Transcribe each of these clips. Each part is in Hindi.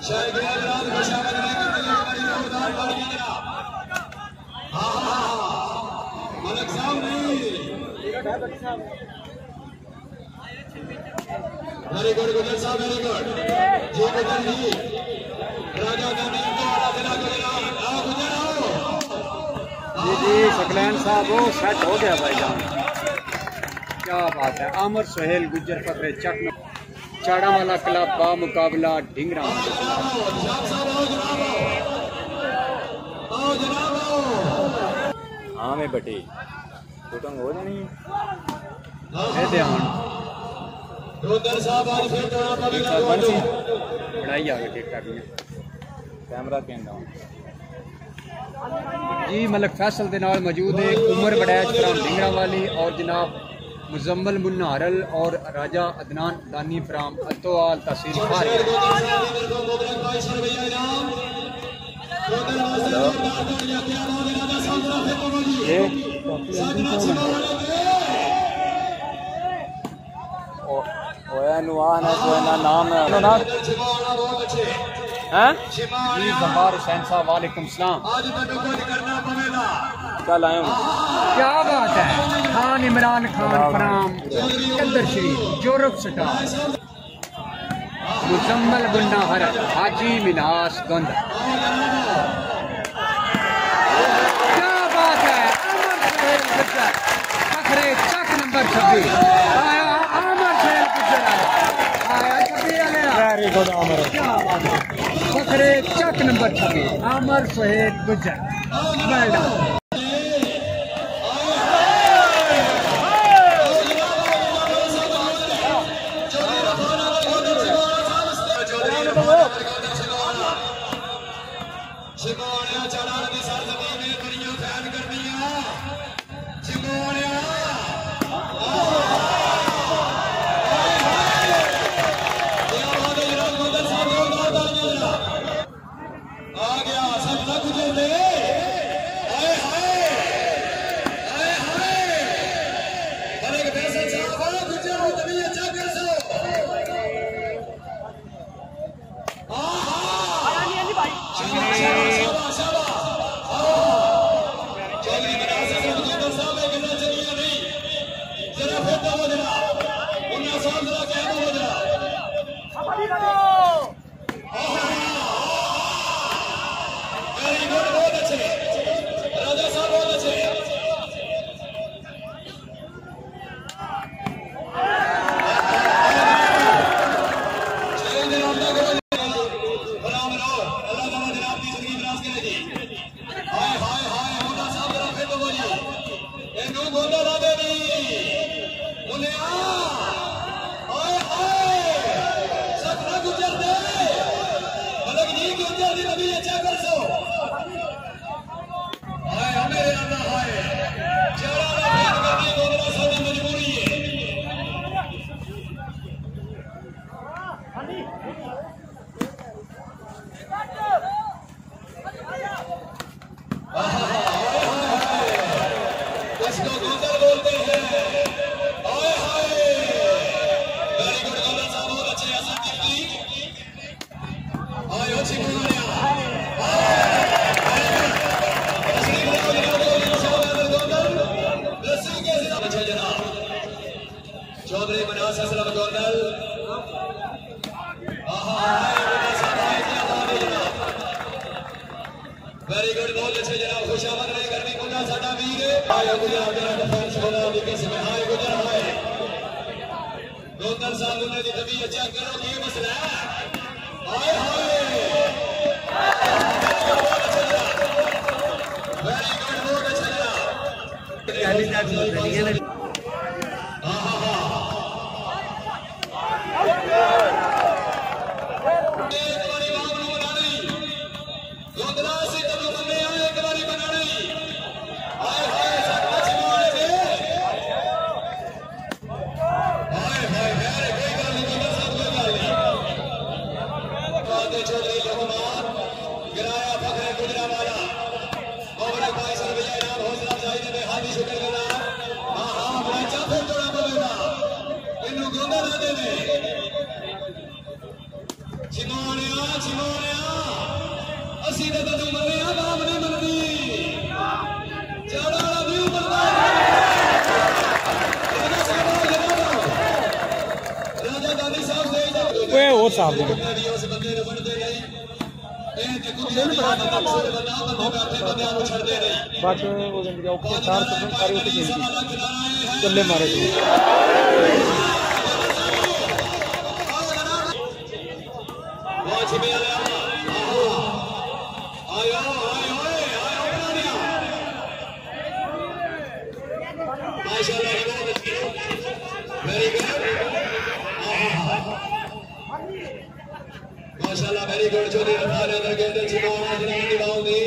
मलक साहब नहीं, वेरी गुड गुजर साहब, वेरी गुड जी गुजर जी, राजा गांधी जी जी सकलैन साहब वो सेट हो गया भाईजान, क्या बात है। आमर सुहेल गुजर फखरे चक चाड़ा वाला क्लब बा मुकाबला ढिंगरा। हाँ मैं बटी शूटिंग हो जानी है ध्यान बढ़ाई आ गई ठीक ठाक में कैमरा कहना जी। मलक फैसल के नाल मौजूद है उमर बड़ैच फ्राम ढिंगरा वाली और जनाब मुजम्मल मुन्ना हरल और राजा अदनान दानी फ्राम अतोआल तहसील फारिग। नाम जी जफार हुसैन साहब वालेकुम सलाम, कल आए हूँ। क्या बात है। खान इमरान खान फ्राम कदर शरीफ जोरफ स्टार मुजम्मल मुन्ना हरल हाजी मिनास गोंदा। क्या बात है। फखरे चक नंबर 26 आया आमर सुहेल गुजर आया 26 वेरी गुड आमर। क्या बात है। फखरे चक नंबर 26 आमर सुहेल गुजर वेल डन। चौधरी मनास असलम गोंदल वेरी गुड बहुत अच्छे जनाब खुशामद नहीं करनी मुन्ना साडा वीर आया गुजर मेरा डिफेंस बोला दी किस्म हाय गुजर हाय गोंदल साहब ने दी तबीयत चेक करो ये मसला है हाय हाय वेरी गुड बहुत अच्छा जनाब चिमोड़िया चिमोड़िया असी तो तू मने बाप नहीं मनती चढ़ा व्यू बनता राजा गांधी साहब से ओए और साहब उस बंदे ने बनते नहीं ए ते कुछ नहीं बंदा बंदे बैठे बंदे को छड़दे नहीं बात वो गंदी का ऊपर तार से सारी उठ गई चले मारे वाच में आया आयो आयो आयो प्राणिया माशाल्लाह वेरी गुड माशाल्लाह वेरी गुड चौधरी रफार अंदर गेंद छिपाना जनाब निभाऊंगी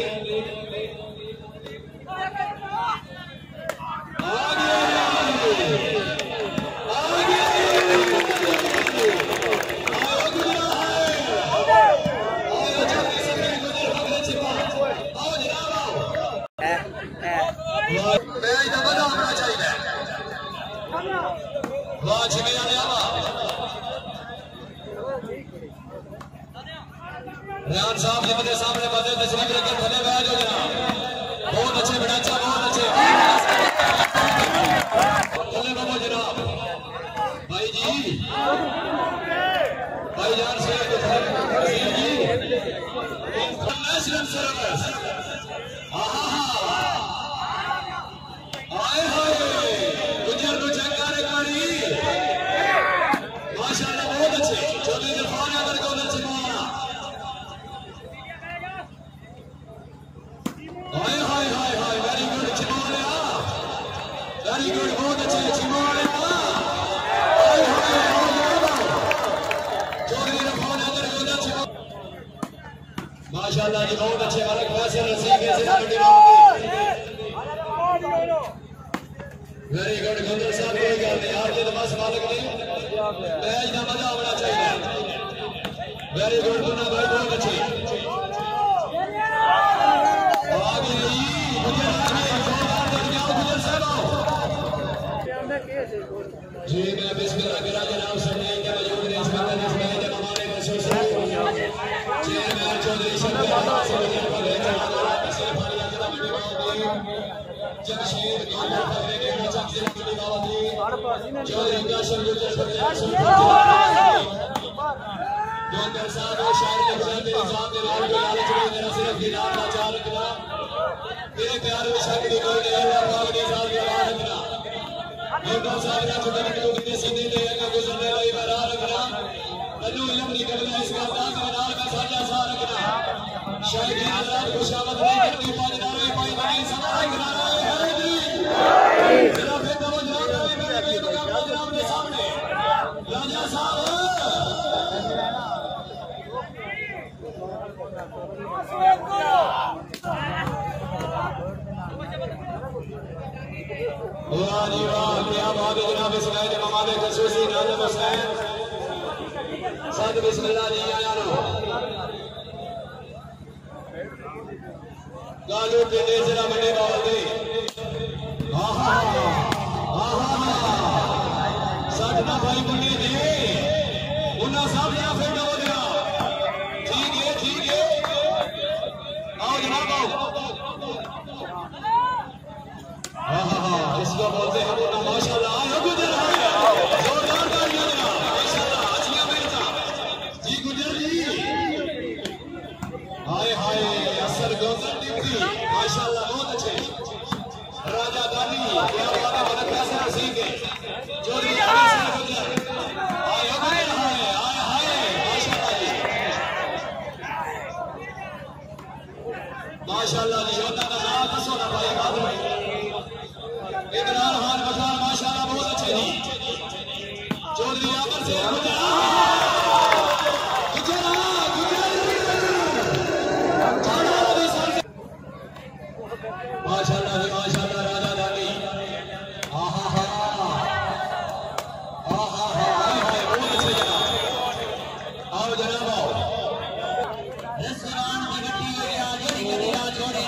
रियान साहब जी मेरे सामने बंदे तशरीफ रखे थले बैठ हो जनाब बहुत अच्छे बड़ा अच्छा बहुत अच्छे थले बाबू जनाब भाई जी भाई जान से जी नेशनल सर्विस आए हाय गुजर को चंगा रे कारी माशाल्लाह बहुत अच्छे चौधरी जफर अगर को अच्छे मारा hi hi hi hi very good चिमोड़िया वेरी गुड बहुत अच्छे चिमोड़िया हाय हाय चौधरी जफर अगर को अच्छे माशाल्लाह जी बहुत अच्छे मालिक वैसे रसीद से बड़ी बात वेरी गुड गुंदर साहब कोई गल नहीं आज तो बस मालिक नहीं मैच का मजा आना चाहिए वेरी गुड गुना भाई बहुत अच्छी आगे गुजर साहब जी मैं बिस्मिल्लाह गिरा जनाब सरनाई के मौजूद हैं इस वक्त इस मैच में हमारे एसोसिएट चेयरमैन चौधरी शंकर से वजह पर ले जाना से फारिया जनाब जमशेद काला फकरे के चक से बड़ी बावती चौधरी का शंकर जोंदर साहब शायर ने गुजरते निजाम के लाल के लालच में मेरा सिर्फ गिनार का चार रखना मेरे प्यार में शक की कोई नहीं अल्लाह पाक ने साथ लगा रखना जोंदर साहब ने चुटने को कितने सीधे ले का गुजरने वाली बना रखना तन्नू इल्म निकलना इसका अंदाज बना का साजा सा रखना शायद की आजाद खुशामद नहीं करती पाजदार में पाई बनी समाई करा रहे हैं जरा फिर तवज्जो करें मेरे बेगम प्रोग्राम के सामने राजा साहब वाह जी वाह क्या बात है जनाब इस मैच में हमारे खसूसी नाज़िम हुसैन साथ बिस्मिल्लाह जी आया नो गालू के दे जरा मंडी बावल दे आहा आहा साथ ना भाई मुन्नी जी उन्ना साहब या फिर हो गया ठीक है आओ जनाब आओ इसको बोलते हैं मुन्ना माशाल्लाह आया गुजर जोरदार तालियां जनाब माशाल्लाह अच्छियां बेटा जी गुजर जी हाय हाय असर गोजर ड्यूटी माशाल्लाह बहुत अच्छे राजा गांधी क्या बात है बड़ा कैसे रसीद है चौधरी अमीर से गुजर आया गुजर हाय हाय माशाल्लाह जी माशाल्लाह जी योद्धा का नाम दसो ना भाई बात इकरार हाल बखार माशाल्लाह बहुत अच्छे जी चौधरी आकर से माशाल्लाह जी माशाल्लाह राजा दानी आहा हा बहुत अच्छे जनाब आओ जनाब आओ रेस्टोरेंट की गड्डी है आगे निकली आ छोड़ी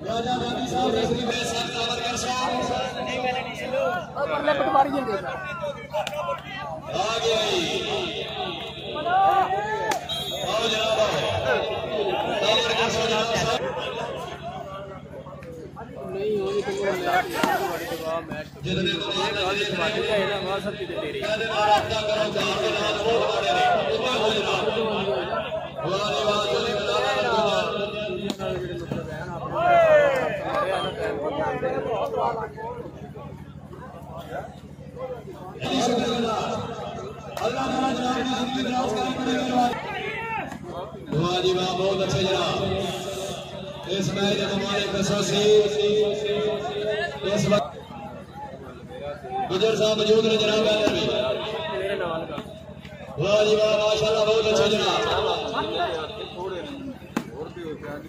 राजा गांधी साहब रसली में सर कावर कर सो आ गया ही आओ जनाब और का सो जनाब नहीं होगी तो जितने को ये है ना सब चीजें तेरी कहते रास्ता करो कार के नाम बहुत बड़े ने उसमें हो जनाब वाली बात बोले अल्लाह ताला जनाब की जिंदगी दराज करे बड़ी मेहरबानी दुआ जी वाह बहुत अच्छे जनाब इस मैच में हमारे कसौसी इस वक्त गुजर साहब मौजूद ने जनाब अंदर में वाह जी वाह माशाल्लाह बहुत अच्छे जनाब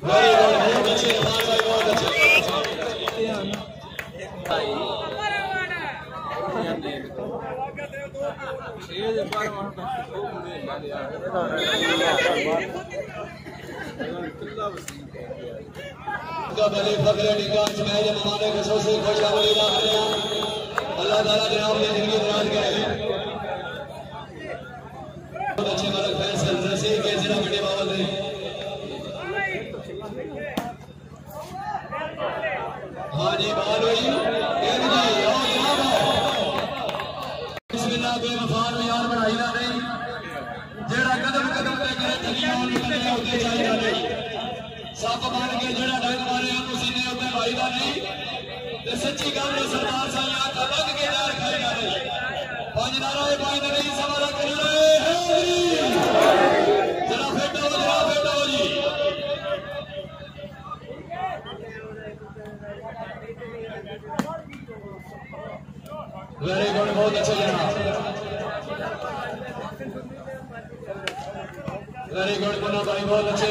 बहुत अच्छे इरफान भाई बहुत अच्छे बले फकरे निकाल मैच हमारे कसों से खुशहाली अल्लाह ताला जनाब ने जिंदगी दराज करे बहुत अच्छे मालक फैसल रसीद के जिला बड़े बावल ने हाँ जी बाल हुई बिस्मिल्लाह बेवफान यार बनाई ना नहीं जेड़ा कदम कदम पे करे ठगियां निकलियां उते चाहिदा नहीं सप बन के जेड़ा डंग मारे हम सीने उते भाईदा नहीं ते सच्ची गल है सरदार साईं आका लग के यार खाईदा नहीं पांच नारा है पांच नहीं सवाल कर रहे हैं जरा फेटो जी वेरी गुड बहुत अच्छा जनाब वेरी गुड मुन्ना भाई बहुत अच्छे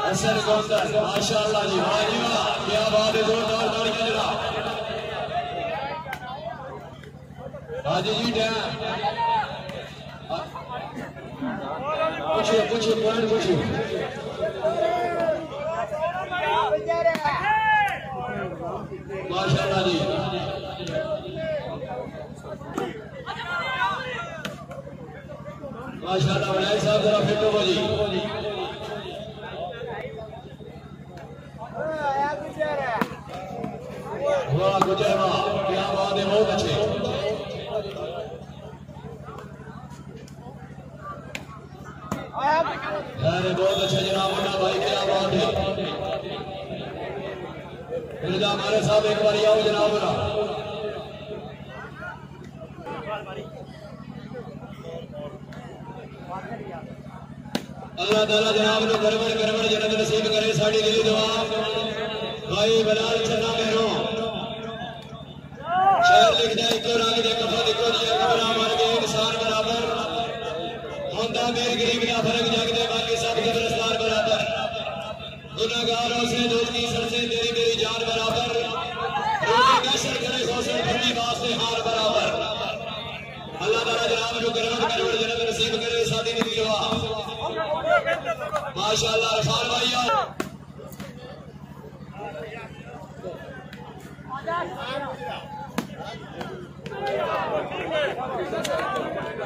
हसन गौंदर माशाअल्लाह जी वाह जी वाह क्या बात है जोरदार तालियां जनाब हाजी जी डैम पूछिए पॉइंट पूछिए माशाअल्लाह जी माशाअल्लाह विनायक साहब जरा फिटो हो जी वाह गुजर वाह क्या बात है बहुत अच्छे अरे बहुत अच्छे जनाब मुन्ना भाई क्या बात है मिर्जा हमारे साहब एक बार आओ जनाब अल्लाह ताला जनाब ने गरबड़ जन्नत नसीब करे साड़ी दिली दुआ भाई बलाल चन्ना मेहरों शेर लिखदा इको रंग दे कफन इको जी कमरा मर गए इंसान बराबर होंदा मेर गरीब दा फर्क जगदे बाकी सब गिरफ्तार बराबर गुनाहगारों से दोस्ती सरसे तेरी मेरी जान बराबर रोके कैसर करे हौसले भरने वास्ते हार बराबर अल्लाह ताला जनाब को गरबड़ जन्नत नसीब करे सादी दिली दुआ माशाअल्लाह इरफान भाई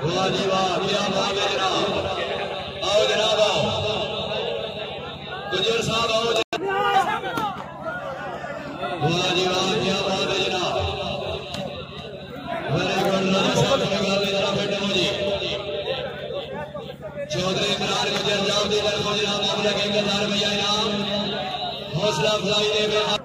वाह जी वाह क्या बात है जनाब आओ जनाब आओ गुजर साहब आओ वाह जी वाह क्या बात है जनाब वेरी गुड राजा साहब जरा बैठे हो जी चौधरी इमरान गुजर जाओ दी तरफ जनाब मामला के इंतजार में इनाम हौसला अफजाई ने